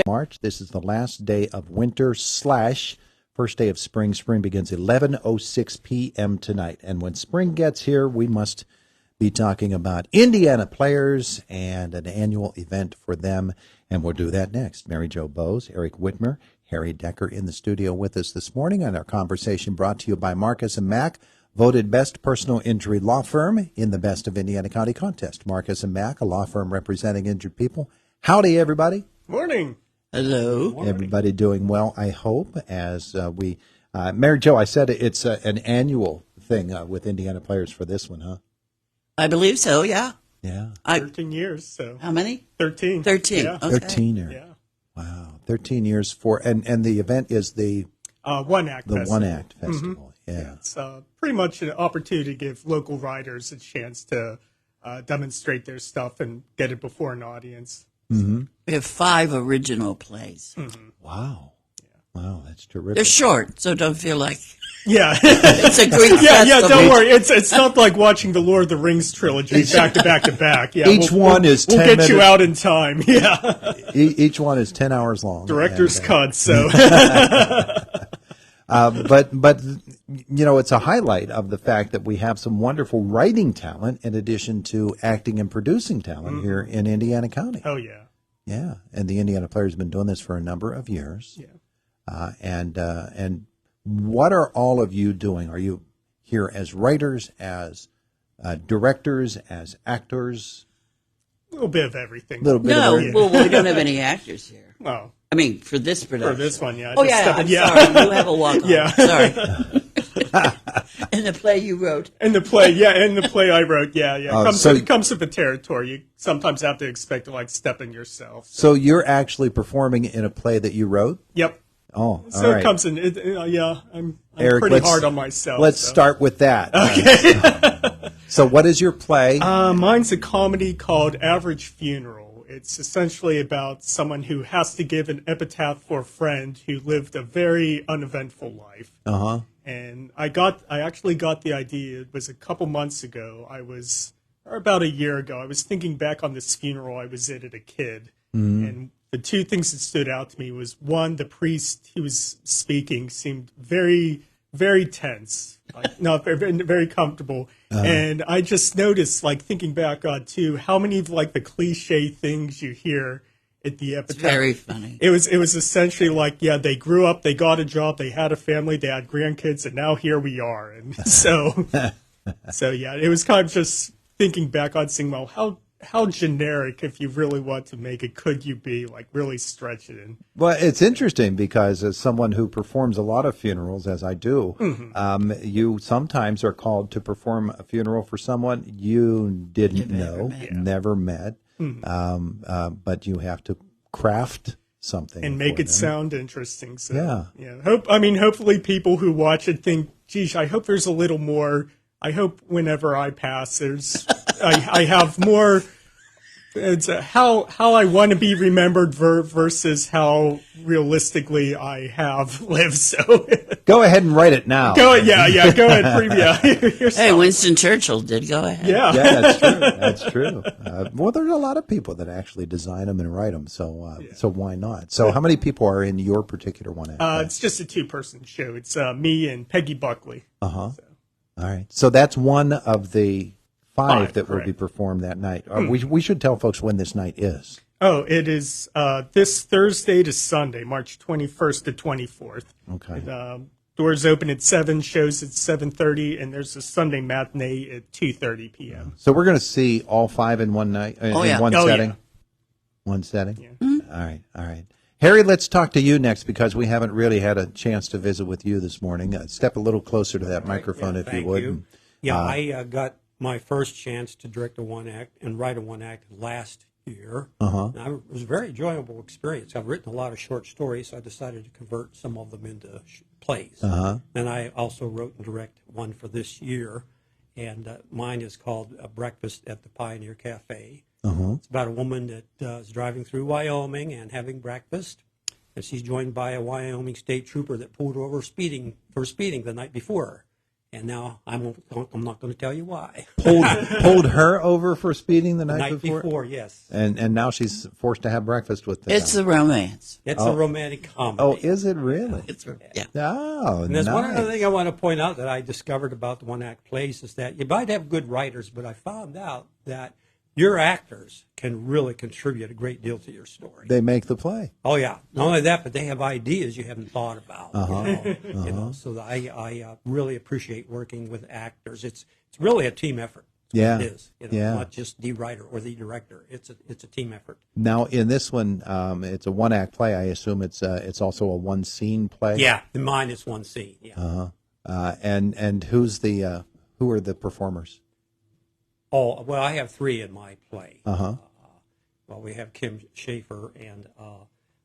March. This is the last day of winter / first day of spring. Spring begins 11:06 p.m. tonight. And when spring gets here, we must be talking about Indiana players and an annual event for them. And we'll do that next. Mary Jo Bowes, Eric Whitmer, Harry Decker in the studio with us this morning. And our conversation brought to you by Marcus & Mack, voted best personal injury law firm in the Best of Indiana County contest. Marcus & Mack, a law firm representing injured people. Howdy, everybody. Morning. Hello. Morning. Everybody doing well, I hope, as we Mary Jo, I said it's an annual thing with Indiana players for this one, huh? I believe so, yeah. Yeah. 13 years, so. How many? 13. 13. Yeah. Okay. 13 years. Yeah. Wow. 13 years for, and the event is the One Act Festival. One Act Festival. Mm-hmm. Yeah. It's pretty much an opportunity to give local riders a chance to demonstrate their stuff and get it before an audience. Mm-hmm. We have 5 original plays. Mm-hmm. Wow. Yeah. Wow, that's terrific. They're short, so don't feel like yeah. it's a Greek Yeah, festival. don't worry. It's not like watching the Lord of the Rings trilogy back to back to back. Yeah, Each one is 10 We'll get minutes. you out in time. Yeah. Each one is 10 hours long. Director's cut, so. But you know, it's a highlight of the fact that we have some wonderful writing talent in addition to acting and producing talent here in Indiana County. Oh, yeah. Yeah, and the Indiana Players have been doing this for a number of years. Yeah. And what are all of you doing? Are you here as writers, as directors, as actors? A little bit of everything. A little bit No, of everything. well, we don't have any actors here. Oh. I mean, for this production. For this one, yeah. Oh, yeah, I'm sorry. You have a walk-on. Yeah. Sorry. In the play you wrote. In the play I wrote, yeah. So- Comes with the territory. You sometimes have to expect to, like, step in yourself. So you're actually performing in a play that you wrote? Yep. Oh, So all right. it comes in, I'm Eric, pretty let's- hard on myself. Let's so. start with that. Okay. So what is your play? Mine's a comedy called Average Funeral. It's essentially about someone who has to give an epitaph for a friend who lived a very uneventful life. Uh-huh. And I actually got the idea. It was a couple months ago. Or about a year ago, I was thinking back on this funeral I was at a kid. Mm-hmm. And the two things that stood out to me was, one, the priest who was speaking seemed very, very tense, like not very, very comfortable. And I just noticed, like, thinking back on, too, how many of, like, the cliche things you hear at the epitaph. It's very funny. It was essentially like, yeah, they grew up, they got a job, they had a family, they had grandkids, and now here we are. And so yeah, it was kind of just thinking back on saying, well, how generic, if you really want to make it, could you be, like, really stretch it in? Well, it's interesting because as someone who performs a lot of funerals, as I do, you sometimes are called to perform a funeral for someone you didn't know, never met, but you have to craft something And make for it them. sound interesting. So, Yeah. Hopefully people who watch it think, geez, I hope there's a little more. I hope whenever I pass, I have more. It's how I want to be remembered versus how realistically I have lived. So Go ahead and write it now. Go ahead. Hey, Winston Churchill did. Go ahead. Yeah. Yeah, that's true. That's true. Well, there's a lot of people that actually design them and write them, so why not? So how many people are in your particular one? It's just a 2-person show. It's me and Peggy Buckley. Uh-huh. All right. So that's one of the 5 that will correct. be performed that night. We should tell folks when this night is. Oh, it is this Thursday to Sunday, March 21st to 24th. Okay. And, doors open at 7, shows at 7:30, and there's a Sunday matinee at 2:30 p.m. So we're going to see all 5 in one night, in yeah. one Oh, setting? yeah. One setting? Yeah. All right. Harry, let's talk to you next because we haven't really had a chance to visit with you this morning. Step a little closer to that microphone if you Thank would. you. Yeah, I got my first chance to direct a one-act and write a one-act last year. And it was a very enjoyable experience. I've written a lot of short stories, so I decided to convert some of them into plays. And I also wrote and direct one for this year, and mine is called Breakfast at the Pioneer Cafe. It's about a woman that is driving through Wyoming and having breakfast, and she's joined by a Wyoming state trooper that pulled her over for speeding the night before. And now I'm not going to tell you why. Pulled her over for speeding the night Before, yes. And now she's forced to have breakfast with the It's guy. a romance. It's a romantic comedy. Oh, is it really? Yeah. Oh, And there's nice. one other thing I want to point out that I discovered about the one-act plays is that you might have good writers, but I found out that your actors can really contribute a great deal to your story. They make the play. Oh yeah, not only that, but they have ideas you haven't thought about. You know, so I really appreciate working with actors. It's really a team effort. That's Yeah. what it is. You know, Yeah. not just the writer or the director. It's a team effort. Now, in this one, it's a one-act play. I assume it's also a one-scene play. Yeah, in mine it's one scene. Yeah. And who are the performers? Oh well, I have three in my play. Uh-huh. Well, we have Kim Schaefer and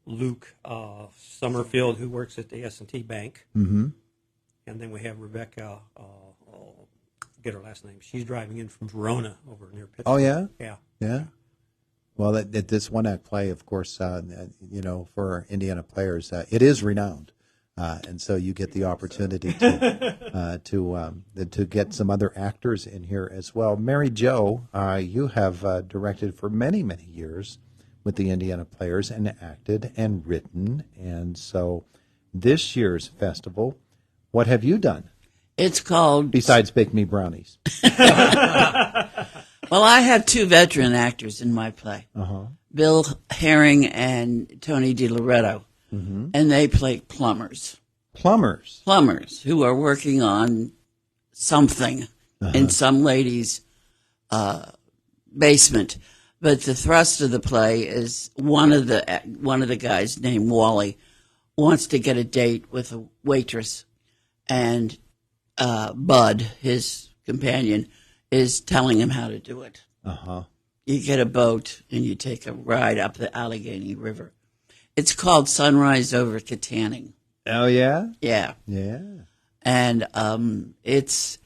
Luke Summerfield, who works at the S&T Bank. Mm-hmm. And then we have Rebecca, forget her last name. She's driving in from Verona over near Pittsburgh. Oh, yeah? Yeah. Yeah. Well, this one-act play, of course, for Indiana players, it is renowned. And so you get the opportunity to get some other actors in here as well. Mary Jo, you have directed for many, many years with the Indiana Players and acted and written. And so this year's festival, what have you done It's called. besides Bake Me Brownies? Well, I have two veteran actors in my play, Uh-huh. Bill Herring and Tony DiLoretto, and they play plumbers. Plumbers. Plumbers who are working on something in some lady's basement. But the thrust of the play is one of the guys named Wally wants to get a date with a waitress, and Bud, his companion, is telling him how to do it. Uh-huh. You get a boat and you take a ride up the Allegheny River. It's called Sunrise Over Katanning. Oh, yeah? Yeah. Yeah. And it's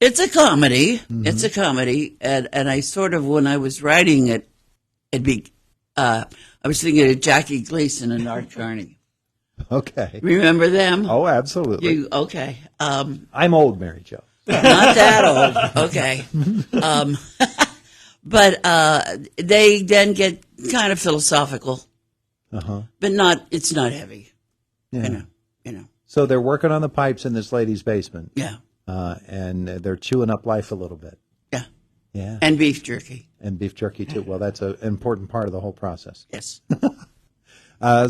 a comedy. It's a comedy. And I sort of, when I was writing it, I was thinking of Jackie Gleason and Art Carney. Okay. Remember them? Oh, absolutely. Okay. I'm old, Mary Jo. Not that old. Okay. But they then get kind of philosophical, Uh-huh. but it's not heavy. Yeah. You know. So they're working on the pipes in this lady's basement, Yeah. and they're chewing up life a little bit. Yeah. Yeah. And beef jerky. And beef jerky, too. Well, that's an important part of the whole process. Yes.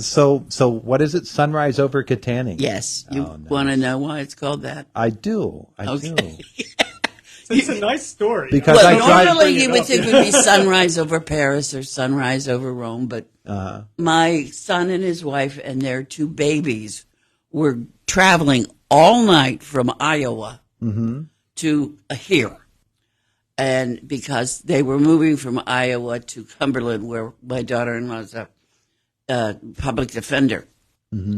So what is it? Sunrise Over Katanning. Yes. You Oh, nice. want to know why it's called that? I do. I Okay. do. It's a nice story. Because Well, I tried- normally you Bring it would up. think it would be sunrise over Paris or sunrise over Rome, but my son and his wife and their two babies were traveling all night from Iowa to here. And because they were moving from Iowa to Cumberland, where my daughter-in-law's a public defender.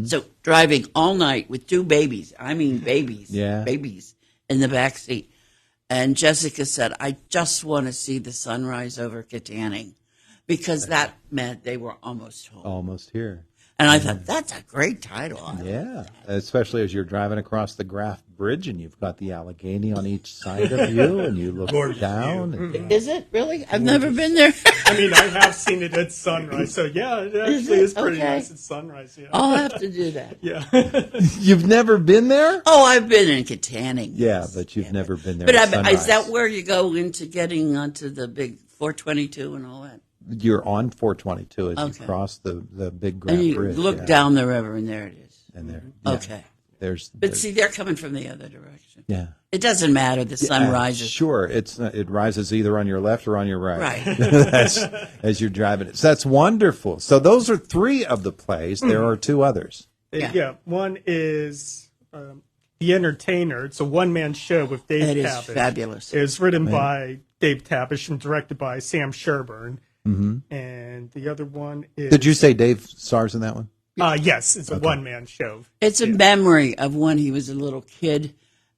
So driving all night with two babies, I mean babies, babies in the back seat. And Jessica said, I just want to see the sunrise over Katanning, because that meant they were almost home. Almost here. And I thought, that's a great title. Yeah. Especially as you're driving across the Graff Bridge and you've got the Allegheny on each side of you and you look down. And, Is it really? I've never been there. I mean, I have seen it at sunrise, so yeah, it actually is pretty Okay. nice at sunrise. Yeah, I'll have to do that. yeah. You've never been there? Oh, I've been in Katanning. Yeah, but you've never been there. But at is sunrise. that where you go into getting onto the big 422 and all that? You're on 422 as Okay. you cross the big Graff And you Bridge. look yeah. down the river, and there it is. And there. Okay. There's. But see, they're coming from the other direction. yeah. It doesn't matter. The sun rises. Sure, it rises either on your left or on your right. Right. as you're driving it. So that's wonderful. So those are three of the plays. There are two others. Yeah. One is The Entertainer. It's a one-man show with Dave It is Tabish. fabulous. It was written by Dave Tabish and directed by Sam Sherburne. And the other one is... Did you say Dave stars in that one? Yes, it's a one-man show. It's a memory of when he was a little kid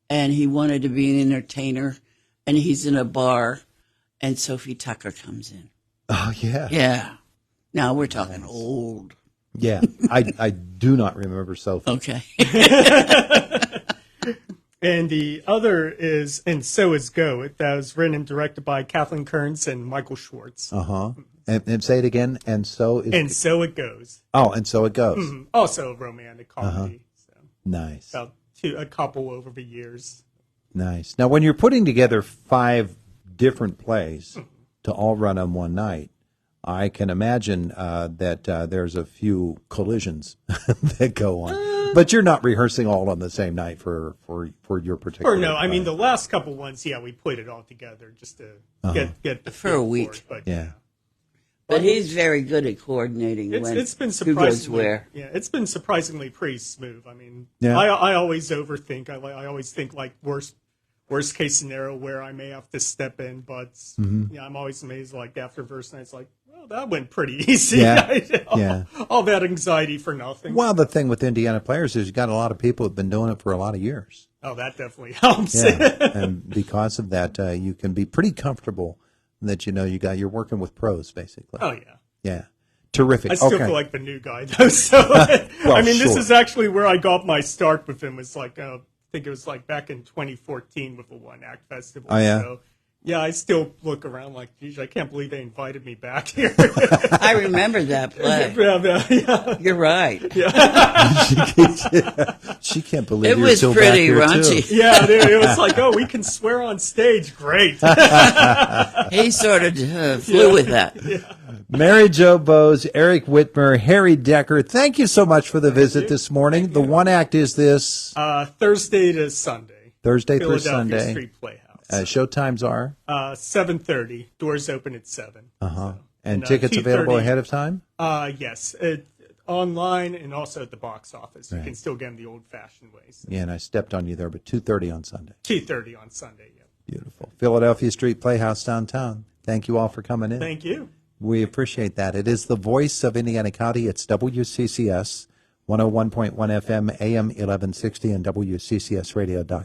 and he wanted to be an entertainer, and he's in a bar and Sophie Tucker comes in. Oh yeah. Yeah. Now we're talking old. Yeah. I do not remember Sophie. Okay. And the other is And So Is Go. That was written and directed by Kathleen Kearns and Michael Schwartz. Uh-huh. And say it again. And so it goes. Oh, and so it goes. Also a romantic comedy. So Nice. about a couple over the years. Nice. Now, when you're putting together 5 different plays to all run on one night, I can imagine that there's a few collisions that go on. But you're not rehearsing all on the same night for your particular. Or no, I mean play. the last couple ones, we put it all together just to get the For a feel week. it, but Yeah. But he's very good at coordinating it's been who goes surprisingly where. it's been surprisingly pretty smooth. I mean, Yeah. I always overthink. I always think like worst case scenario where I may have to step in, but I'm always amazed. Like after verse night, it's like, well, that went pretty easy. Yeah. Yeah. All that anxiety for nothing. Well, the thing with Indiana Players is you've got a lot of people who've been doing it for a lot of years. Oh, that definitely helps. Yeah. And because of that, you can be pretty comfortable that you're working with pros, basically. Oh yeah. Yeah. Terrific. I still Okay. feel like the new guy though. So I mean, this sure. is actually where I got my start with him. It's like I think it was like back in 2014 with the One Act Festival. Oh, yeah? So, yeah, I still look around like, geez, I can't believe they invited me back here. I remember that play. Yeah. You're right. She can't believe It you're was still pretty back here, raunchy. too. Yeah, it was like, oh, we can swear on stage. Great. He sort of flew with that. Mary Jo Bowes, Eric Whitmer, Harry Decker, thank you so much for the visit this morning. The One Act is this Thursday to Sunday. Thursday through Philadelphia Sunday. Street Playhouse. Show times are 7:30. Doors open at 7. and tickets available 2:30. ahead of time. Yes, online and also at the box office. You can still get them the old-fashioned ways. Yeah, and I stepped on you there, but 2:30 on Sunday. 2:30 on Sunday. Yeah. Beautiful. Philadelphia Street Playhouse downtown. Thank you all for coming in. Thank you. We appreciate that. It is the voice of Indiana County. It's WCCS 101.1 FM, AM 1160, and WCCSradio.com.